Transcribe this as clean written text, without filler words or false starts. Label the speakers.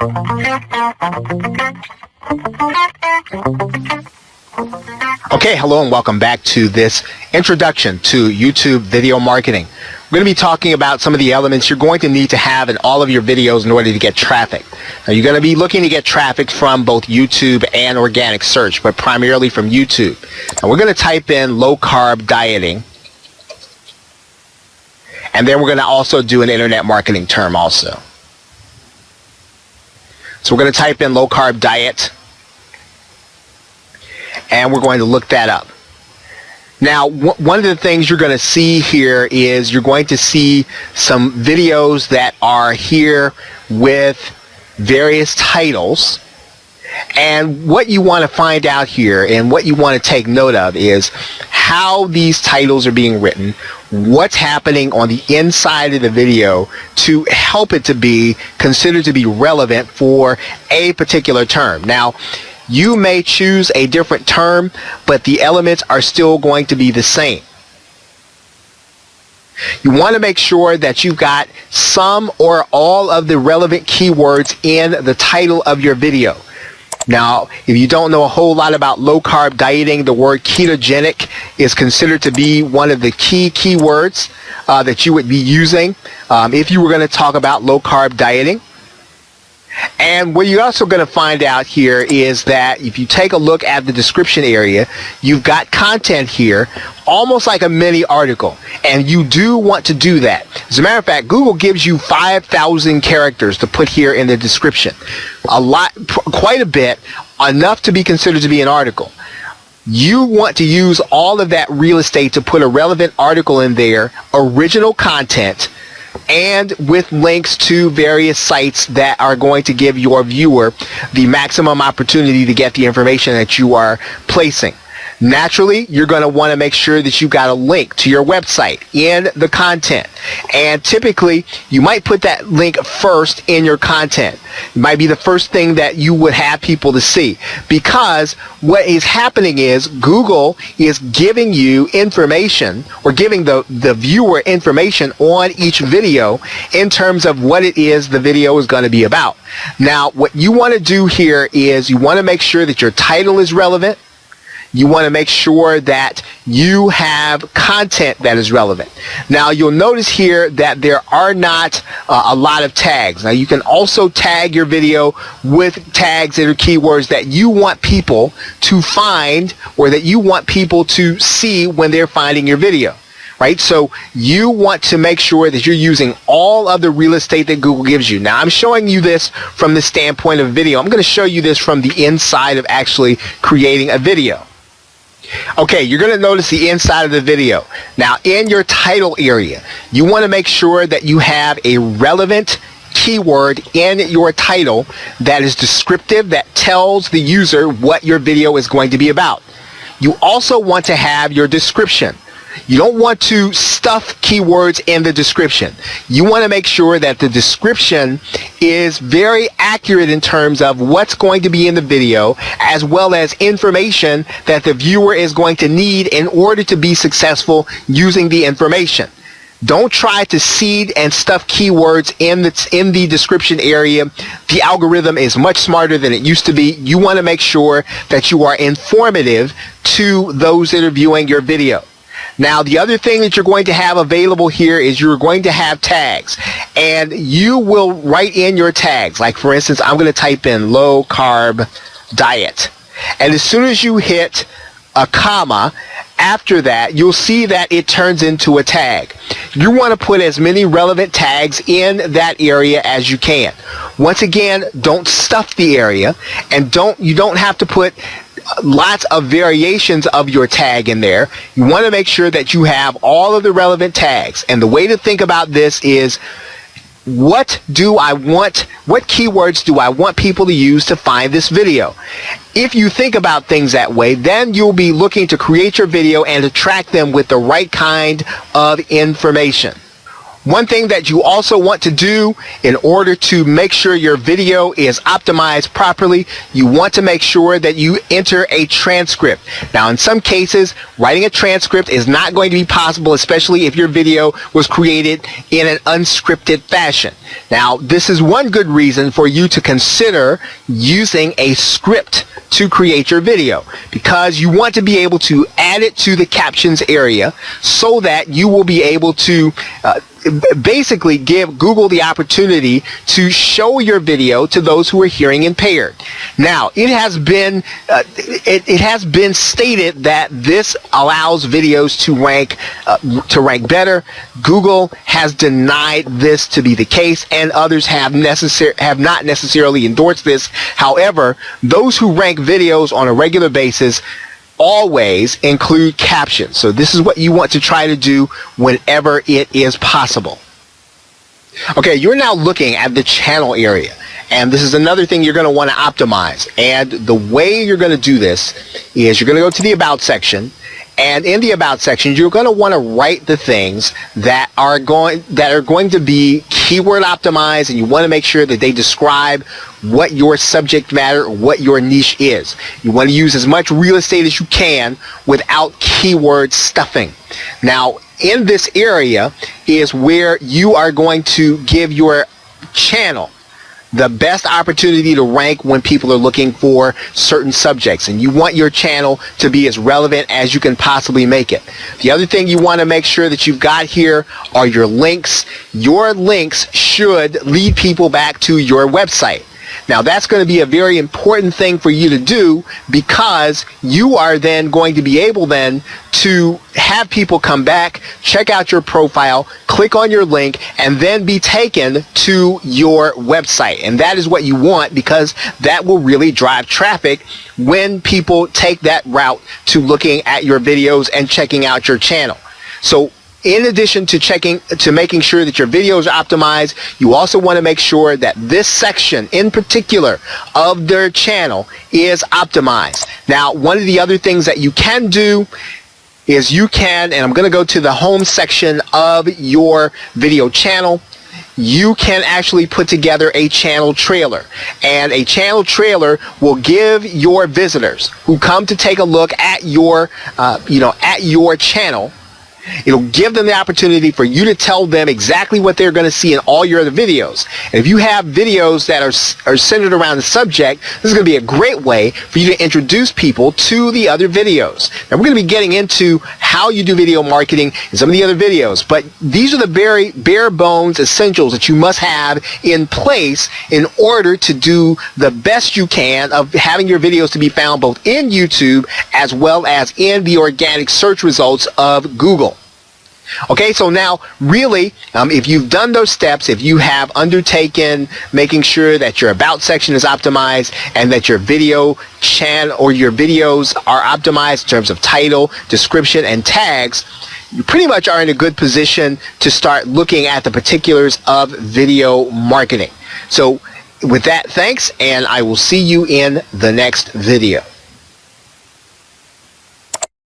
Speaker 1: Okay, hello and welcome back to this introduction to YouTube video marketing. We're going to be talking about some of the elements you're going to need to have in all of your videos in order to get traffic. Now, you're going to be looking to get traffic from both YouTube and organic search, but primarily from YouTube. And we're going to type in low-carb dieting, and then we're going to also do an internet marketing term also. So we're going to type in low-carb diet, and we're going to look that up. Now, one of the things you're going to see here is you're going to see some videos that are here with various titles. And what you want to find out here and what you want to take note of is how these titles are being written, what's happening on the inside of the video to help it to be considered to be relevant for a particular term. Now, you may choose a different term, but the elements are still going to be the same. You want to make sure that you've got some or all of the relevant keywords in the title of your video. Now, if you don't know a whole lot about low-carb dieting, the word ketogenic is considered to be one of the key keywords that you would be using if you were going to talk about low-carb dieting. And what you're also going to find out here is that if you take a look at the description area, you've got content here almost like a mini article, and you do want to do that. As a matter of fact, Google gives you 5,000 characters to put here in the description. A lot, quite a bit, enough to be considered to be an article. You want to use all of that real estate to put a relevant article in there, original content, and with links to various sites that are going to give your viewer the maximum opportunity to get the information that you are placing. Naturally, you're going to want to make sure that you've got a link to your website in the content. And typically, you might put that link first in your content. It might be the first thing that you would have people to see. Because what is happening is Google is giving you information, or giving the viewer information on each video in terms of what it is the video is going to be about. Now, what you want to do here is you want to make sure that your title is relevant. You want to make sure that you have content that is relevant. Now, you'll notice here that there are not a lot of tags. Now, you can also tag your video with tags that are keywords that you want people to find, or that you want people to see when they're finding your video. Right? So you want to make sure that you're using all of the real estate that Google gives you. Now, I'm showing you this from the standpoint of video. I'm going to show you this from the inside of actually creating a video. Okay, you're going to notice the inside of the video. Now, in your title area, you want to make sure that you have a relevant keyword in your title that is descriptive, that tells the user what your video is going to be about. You also want to have your description. You don't want to stuff keywords in the description. You want to make sure that the description is very accurate in terms of what's going to be in the video, as well as information that the viewer is going to need in order to be successful using the information. Don't try to seed and stuff keywords in the description area. The algorithm is much smarter than it used to be. You want to make sure that you are informative to those that are viewing your video. Now, the other thing that you're going to have available here is you're going to have tags, and you will write in your tags. Like, for instance, I'm going to type in low carb diet, and as soon as you hit a comma after that, you'll see that it turns into a tag. You want to put as many relevant tags in that area as you can. Once again, don't stuff the area, and you don't have to put lots of variations of your tag in there. You want to make sure that you have all of the relevant tags. And the way to think about this is, what keywords do I want people to use to find this video? If you think about things that way, then you'll be looking to create your video and attract them with the right kind of information. One thing that you also want to do in order to make sure your video is optimized properly, you want to make sure that you enter a transcript. Now, in some cases, writing a transcript is not going to be possible, especially if your video was created in an unscripted fashion. Now, this is one good reason for you to consider using a script to create your video, because you want to be able to add it to the captions area so that you will be able to basically give Google the opportunity to show your video to those who are hearing impaired. Now, it has been stated that this allows videos to rank better. Google has denied this to be the case, and others have not necessarily endorsed this. However, those who rank videos on a regular basis always include captions. So this is what you want to try to do whenever it is possible. Okay, you're now looking at the channel area, and this is another thing you're going to want to optimize. And the way you're going to do this is you're going to go to the About section, and in the About section you're going to want to write the things that are going to be keyword optimized, and you want to make sure that they describe what your subject matter, what your niche is. You want to use as much real estate as you can without keyword stuffing. Now, in this area is where you are going to give your channel the best opportunity to rank when people are looking for certain subjects, and you want your channel to be as relevant as you can possibly make it. The other thing you want to make sure that you've got here are your links. Your links should lead people back to your website. Now, that's going to be a very important thing for you to do, because you are then going to be able then to have people come back, check out your profile, click on your link, and then be taken to your website. And that is what you want, because that will really drive traffic when people take that route to looking at your videos and checking out your channel. So in addition to making sure that your videos are optimized, you also want to make sure that this section in particular of their channel is optimized. Now, one of the other things that you can do is and I'm going to go to the home section of your video channel. You can actually put together a channel trailer, and a channel trailer will give your visitors who come to take a look at your at your channel, it'll give them the opportunity for you to tell them exactly what they're going to see in all your other videos. And if you have videos that are centered around the subject, this is going to be a great way for you to introduce people to the other videos. Now, we're going to be getting into how you do video marketing in some of the other videos, but these are the very bare bones essentials that you must have in place in order to do the best you can of having your videos to be found both in YouTube as well as in the organic search results of Google. Okay, so now really, if you've done those steps, if you have undertaken making sure that your About section is optimized and that your video channel or your videos are optimized in terms of title, description, and tags, you pretty much are in a good position to start looking at the particulars of video marketing. So with that, thanks, and I will see you in the next video.